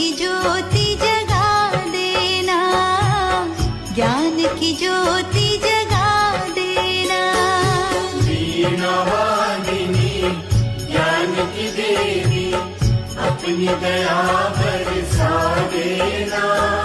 की ज्योति जगा देना, ज्ञान की ज्योति जगा देना। वीणा वादिनी ज्ञान की देवी, अपनी दया बरसा देना।